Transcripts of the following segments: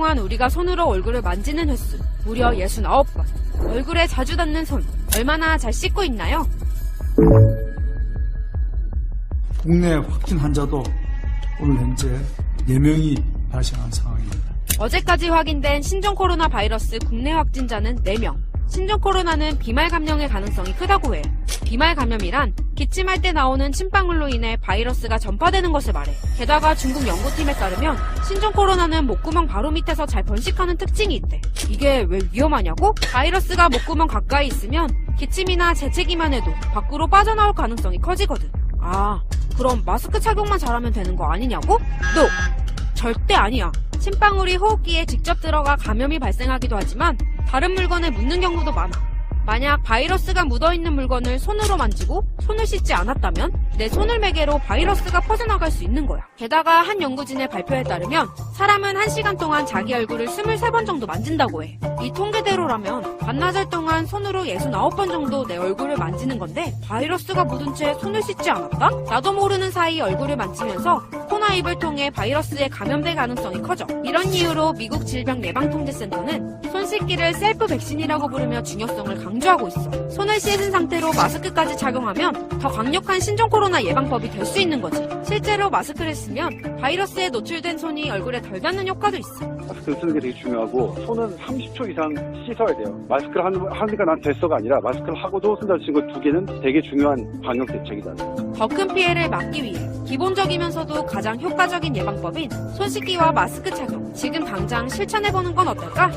동안 우리가 손으로 얼굴을 만지는 횟수 무려 69번. 얼굴에 자주 닿는 손 얼마나 잘 씻고 있나요? 국내 확진 환자도 오늘 현재 4명이 발생한 상황입니다. 어제까지 확인된 신종 코로나 바이러스 국내 확진자는 4명. 신종 코로나는 비말 감염의 가능성이 크다고 해. 비말 감염이란 기침할 때 나오는 침방울로 인해 바이러스가 전파되는 것을 말해. 게다가 중국 연구팀에 따르면 신종 코로나는 목구멍 바로 밑에서 잘 번식하는 특징이 있대. 이게 왜 위험하냐고? 바이러스가 목구멍 가까이 있으면 기침이나 재채기만 해도 밖으로 빠져나올 가능성이 커지거든. 아, 그럼 마스크 착용만 잘하면 되는 거 아니냐고? NO! 절대 아니야. 침방울이 호흡기에 직접 들어가 감염이 발생하기도 하지만 다른 물건에 묻는 경우도 많아. 만약 바이러스가 묻어있는 물건을 손으로 만지고 손을 씻지 않았다면 내 손을 매개로 바이러스가 퍼져나갈 수 있는 거야. 게다가 한 연구진의 발표에 따르면 사람은 1시간 동안 자기 얼굴을 23번 정도 만진다고 해. 이 통계대로라면 반나절 동안 손으로 69번 정도 내 얼굴을 만지는 건데 바이러스가 묻은 채 손을 씻지 않았다? 나도 모르는 사이 얼굴을 만지면서 코나 입을 통해 바이러스에 감염될 가능성이 커져. 이런 이유로 미국 질병예방통제센터는 손 씻기를 셀프 백신이라고 부르며 중요성을 강조하고 있어. 손을 씻은 상태로 마스크까지 착용하면 더 강력한 신종 코로나 예방법이 될 수 있는 거지. 실제로 마스크를 쓰면 바이러스에 노출된 손이 얼굴에 덜 닿는 효과도 있어. 마스크를 쓰는 게 되게 중요하고 손은 30초 이상 씻어야 돼요. 마스크를 하니까 난 됐어가 아니라 마스크를 하고도 쓴다는 친구 2개는 되게 중요한 방역 대책이다. 더 큰 피해를 막기 위해 기본적이면서도 가장 효과적인 예방법인 손 씻기와 마스크 착용. 지금 당장 실천해보는 건 어떨까?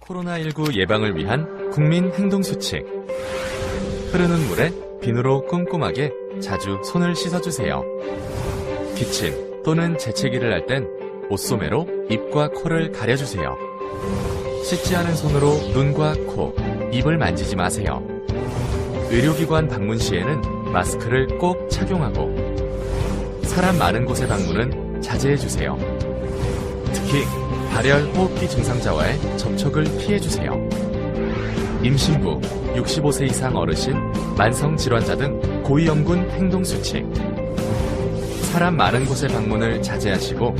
코로나19 예방을 위한 국민 행동수칙. 흐르는 물에 비누로 꼼꼼하게 자주 손을 씻어주세요. 기침 또는 재채기를 할 땐 옷소매로 입과 코를 가려주세요. 씻지 않은 손으로 눈과 코, 입을 만지지 마세요. 의료기관 방문 시에는 마스크를 꼭 착용하고 사람 많은 곳의 방문은 자제해주세요. 특히 발열 호흡기 증상자와의 접촉을 피해주세요. 임신부, 65세 이상 어르신, 만성질환자 등 고위험군 행동수칙. 사람 많은 곳의 방문을 자제하시고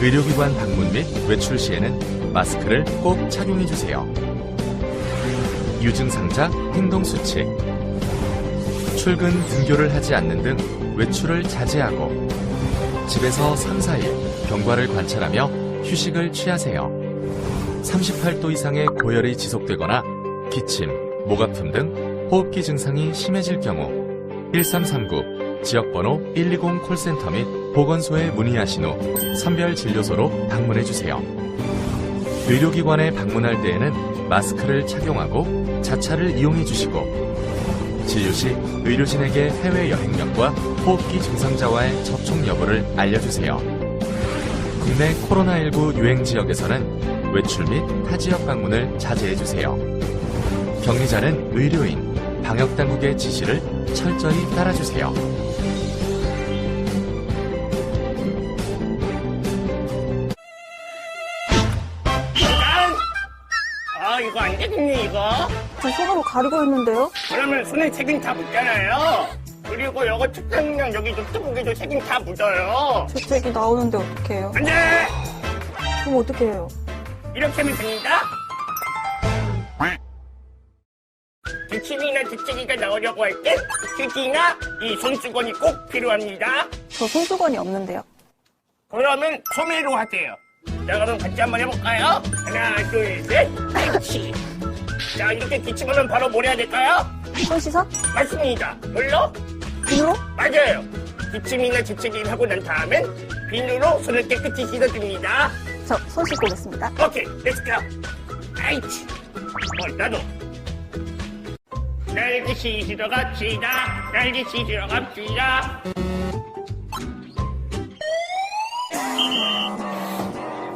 의료기관 방문 및 외출 시에는 마스크를 꼭 착용해주세요. 유증상자 행동수칙. 출근, 등교를 하지 않는 등 외출을 자제하고 집에서 3, 4일 경과를 관찰하며 휴식을 취하세요. 38도 이상의 고열이 지속되거나 기침, 목 아픔 등 호흡기 증상이 심해질 경우 1339 지역번호 120 콜센터 및 보건소에 문의하신 후 선별진료소로 방문해주세요. 의료기관에 방문할 때에는 마스크를 착용하고 자차를 이용해주시고 진료 시 의료진에게 해외여행력과 호흡기 증상자와의 접촉 여부를 알려주세요. 국내 코로나19 유행 지역에서는 외출 및 타 지역 방문을 자제해주세요. 격리자는 의료인, 방역당국의 지시를 철저히 따라주세요. 이거 안 되겠네, 이거. 저 손으로 가리고 있는데요? 그러면 손에 색은 다 묻잖아요. 그리고 이거 측정량 여기 노트북에도 색은 다 묻어요. 재채기 나오는데 어떡해요? 안 돼! 그럼 어떻게 해요? 이렇게 하면 됩니다. 기침이나 재채기가 나오려고 할 땐 휴지나 이 손수건이 꼭 필요합니다. 저 손수건이 없는데요. 그러면 소매로 하세요. 자, 그럼 같이 한번 해볼까요? 하나, 둘, 셋, 그렇지. 자, 이렇게 기침하면 바로 뭘 해야 될까요? 손 씻어? 맞습니다. 물로? 비누로? 맞아요. 기침이나 재채기를 하고 난 다음엔 비누로 손을 깨끗이 씻어줍니다. 저 손 씻고 오겠습니다. 오케이, 렛츠고. 아이치. 나도. 날개 씻으러 갑시다. 날개 씻으러 갑시다.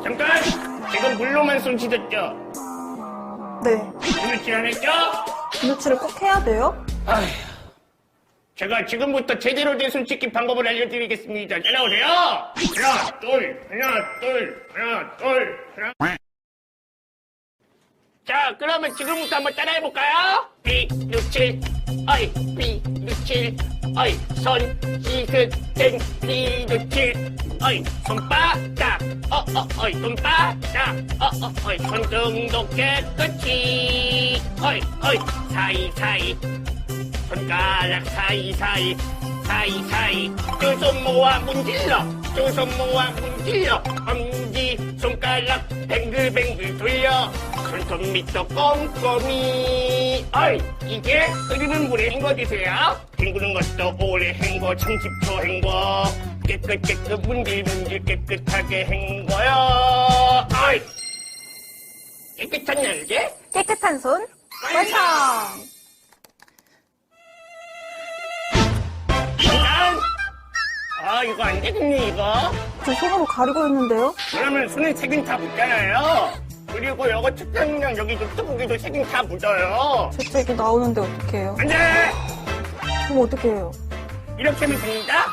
잠깐! 지금 물로만 손 씻었죠? 네. 비누칠 안 했죠? 비누칠을 꼭 해야 돼요? 아휴. 제가 지금부터 제대로 된 손 씻기 방법을 알려드리겠습니다. 따라오세요! 하나, 둘, 하나, 둘, 하나, 둘, 하나. 자, 그러면 지금부터 한번 따라해볼까요? 비누칠, 어이, 비누칠, 어이, 손 씻을 땐 비누칠, 어이, 손바닥, 어이, 손바닥, 어이, 손등도 깨끗이, 어이, 사이사이, 손가락 사이사이, 사이사이, 두 손 모아 문질러, 두 손 모아 문질러, 엄지, 손가락, 뱅글뱅글 돌려, 손톱 밑도 꼼꼼히. 어이, 이게 흐르는 물에 헹궈주세요. 헹구는 것도 오래 헹궈, 30초 헹궈. 깨끗 문질문질 깨끗하게 헹궈요. 어이, 깨끗한 날개? 깨끗한 손 완성! 이거 안 되겠네, 이거. 저 손으로 가리고 있는데요? 그러면 손에 색은 다 묻잖아요. 그리고 이거 측정량 여기 노트북에도 색은 다 묻어요. 재채기 나오는데 어떻게 해요? 안 돼! 그럼 어떻게 해요? 이렇게 하면 됩니다.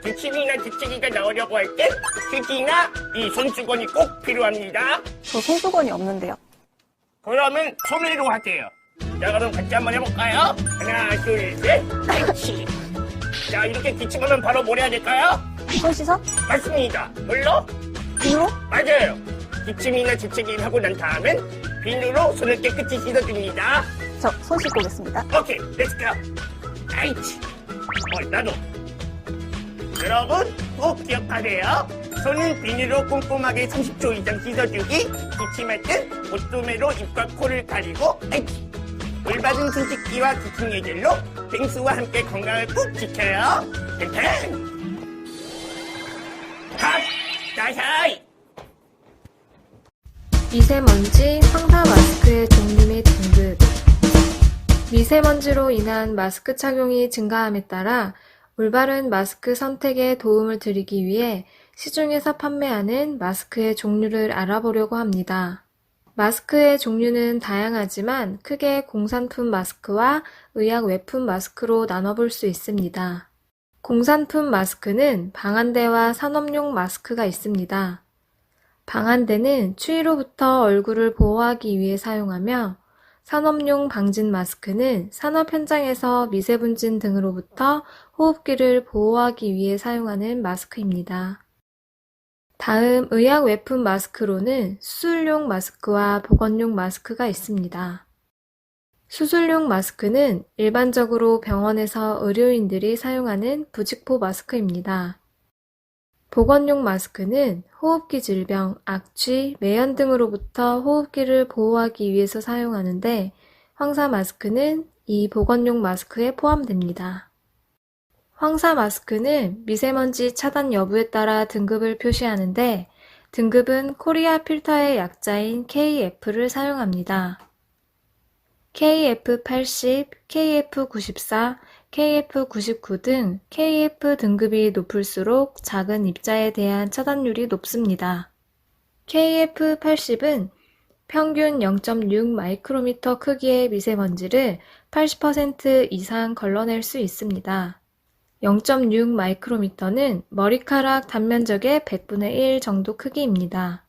기침이나 재채기가 나오려고 할 땐 휴지나 이 손수건이 꼭 필요합니다. 저 손수건이 없는데요. 그러면 소매로 하세요. 자, 그럼 같이 한번 해볼까요? 하나, 둘, 셋, 그렇지. 자, 이렇게 기침하면 바로 뭘 해야 될까요? 손 씻어? 맞습니다. 물로? 비누로? 맞아요. 기침이나 재채기를 하고 난 다음엔 비누로 손을 깨끗이 씻어줍니다. 저 손 씻고 오겠습니다. 오케이, 렛츠고. 아이치. 나도. 여러분, 꼭 기억하세요. 손은 비누로 꼼꼼하게 30초 이상 씻어주기. 기침할 땐 옷소매로 입과 코를 가리고, 아이치. 올바른 손 씻기와 기침 예절로 뱅수와 함께 건강을 꼭 지켜요. 탱탱! 컷! 자사이! 미세먼지, 황사 마스크의 종류 및 등급. 미세먼지로 인한 마스크 착용이 증가함에 따라 올바른 마스크 선택에 도움을 드리기 위해 시중에서 판매하는 마스크의 종류를 알아보려고 합니다. 마스크의 종류는 다양하지만 크게 공산품 마스크와 의약 외품 마스크로 나눠볼 수 있습니다. 공산품 마스크는 방한대와 산업용 마스크가 있습니다. 방한대는 추위로부터 얼굴을 보호하기 위해 사용하며 산업용 방진 마스크는 산업 현장에서 미세분진 등으로부터 호흡기를 보호하기 위해 사용하는 마스크입니다. 다음 의약 외품 마스크로는 수술용 마스크와 보건용 마스크가 있습니다. 수술용 마스크는 일반적으로 병원에서 의료인들이 사용하는 부직포 마스크입니다. 보건용 마스크는 호흡기 질병, 악취, 매연 등으로부터 호흡기를 보호하기 위해서 사용하는데 황사 마스크는 이 보건용 마스크에 포함됩니다. 황사 마스크는 미세먼지 차단 여부에 따라 등급을 표시하는데 등급은 코리아 필터의 약자인 KF를 사용합니다. KF80, KF94, KF99 등 KF 등급이 높을수록 작은 입자에 대한 차단율이 높습니다. KF80은 평균 0.6 마이크로미터 크기의 미세먼지를 80% 이상 걸러낼 수 있습니다. 0.6 마이크로미터는 머리카락 단면적의 100분의 1 정도 크기입니다.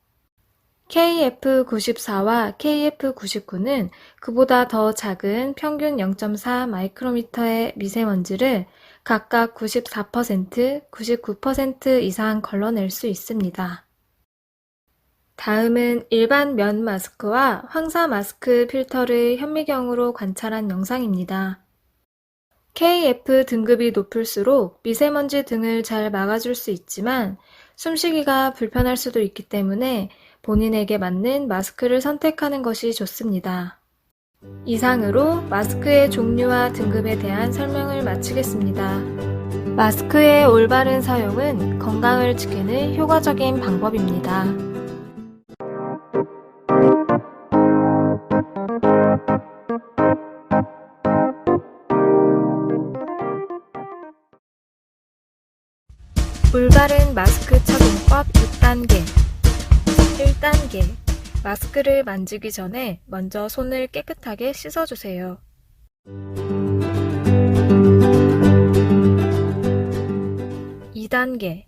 KF94와 KF99는 그보다 더 작은 평균 0.4 마이크로미터의 미세먼지를 각각 94%, 99% 이상 걸러낼 수 있습니다. 다음은 일반 면 마스크와 황사 마스크 필터를 현미경으로 관찰한 영상입니다. KF 등급이 높을수록 미세먼지 등을 잘 막아줄 수 있지만 숨쉬기가 불편할 수도 있기 때문에 본인에게 맞는 마스크를 선택하는 것이 좋습니다. 이상으로 마스크의 종류와 등급에 대한 설명을 마치겠습니다. 마스크의 올바른 사용은 건강을 지키는 효과적인 방법입니다. 올바른 마스크 착용법 6단계. 1단계. 마스크를 만지기 전에 먼저 손을 깨끗하게 씻어주세요. 2단계.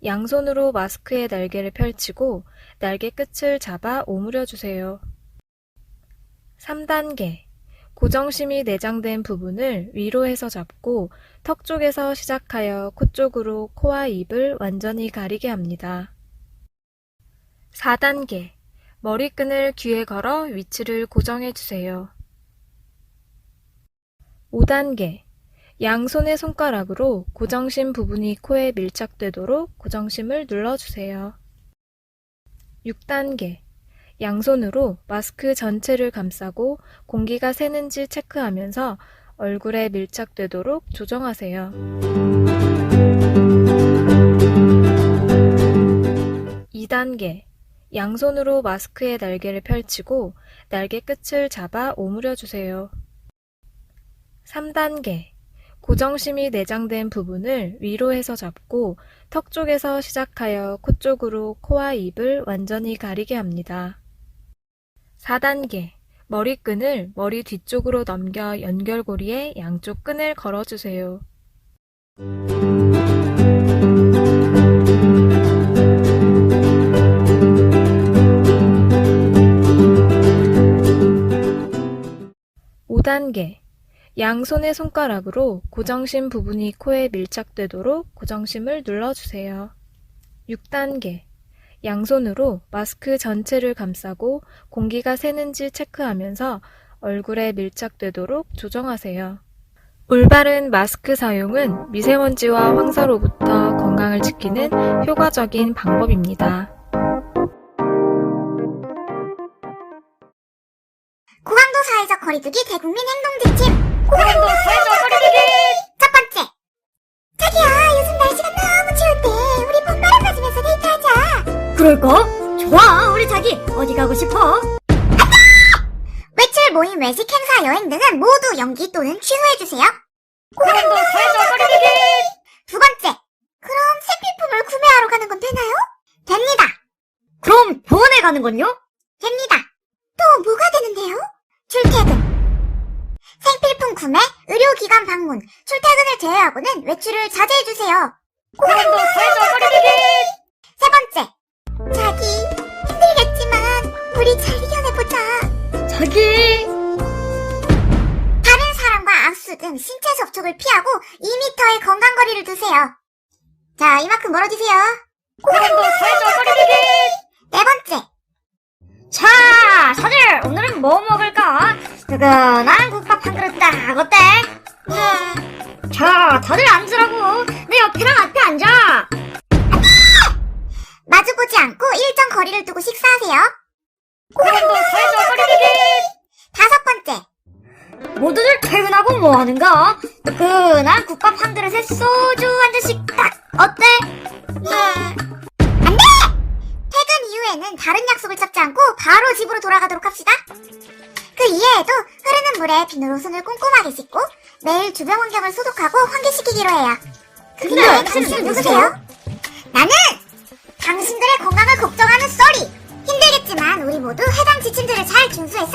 양손으로 마스크의 날개를 펼치고 날개 끝을 잡아 오므려주세요. 3단계. 고정심이 내장된 부분을 위로 해서 잡고 턱 쪽에서 시작하여 코 쪽으로 코와 입을 완전히 가리게 합니다. 4단계. 머리끈을 귀에 걸어 위치를 고정해 주세요. 5단계. 양손의 손가락으로 고정심 부분이 코에 밀착되도록 고정심을 눌러주세요. 6단계. 양손으로 마스크 전체를 감싸고 공기가 새는지 체크하면서 얼굴에 밀착되도록 조정하세요. 2단계. 양손으로 마스크의 날개를 펼치고 날개 끝을 잡아 오므려주세요. 3단계. 고정심이 내장된 부분을 위로 해서 잡고 턱 쪽에서 시작하여 코 쪽으로 코와 입을 완전히 가리게 합니다. 4단계. 머리끈을 머리 뒤쪽으로 넘겨 연결고리에 양쪽 끈을 걸어주세요. 5단계. 양손의 손가락으로 고정심 부분이 코에 밀착되도록 고정심을 눌러주세요. 6단계. 양손으로 마스크 전체를 감싸고 공기가 새는지 체크하면서 얼굴에 밀착되도록 조정하세요. 올바른 마스크 사용은 미세먼지와 황사로부터 건강을 지키는 효과적인 방법입니다. 고강도 사회적 거리두기 대국민 행동 지침. 고강도 사회적 거리두기. 첫 번째. 자기야, 요즘 날씨가 너무 추운데 우리 봄바람 맞으면서 데이트하자. 그럴까? 우리 자기 어디 가고 싶어? 외출, 모임, 외식, 행사, 여행 등은 모두 연기 또는 취소해주세요. 고랭도 해줘버리기! 두 번째, 그럼 생필품을 구매하러 가는 건 되나요? 됩니다. 그럼 병원에 가는 건요? 됩니다. 또 뭐가 되는데요? 출퇴근. 생필품 구매, 의료기관 방문, 출퇴근을 제외하고는 외출을 자제해주세요. 고랭도 해줘버리기! 세 번째, 자기 힘들겠지만 우리 잘 이겨내보자. 자기 다른 사람과 악수 등 신체 접촉을 피하고 2m의 건강거리를 두세요. 자, 이만큼 멀어지세요. 고랭도 해줘버리기! 네 번째, 자, 다들 오늘은 뭐 먹을까? 뜨끈한 국밥 한 그릇 딱 어때? 자, 다들 앉으라고. 내 옆이랑 앞에 앉아. 마주보지 않고 일정 거리를 두고 식사하세요. 고랭도 해줘버리기! 다섯 번째, 모두들 퇴근하고 뭐 하는가? 뜨끈한 국밥 한 그릇에 소주 한 잔씩 딱 어때? 안 돼! 퇴근 이후에는 다른 약속을 잡지 않고 바로 집으로 돌아가도록 합시다. 그 이외에도 흐르는 물에 비누로 손을 꼼꼼하게 씻고 매일 주변 환경을 소독하고 환기시키기로 해요. 근데 당신은 누구세요? 나는 당신들의 건강을 걱정하는 쏘리! 힘들겠지만 우리 모두 해당 지침들을 잘 준수해서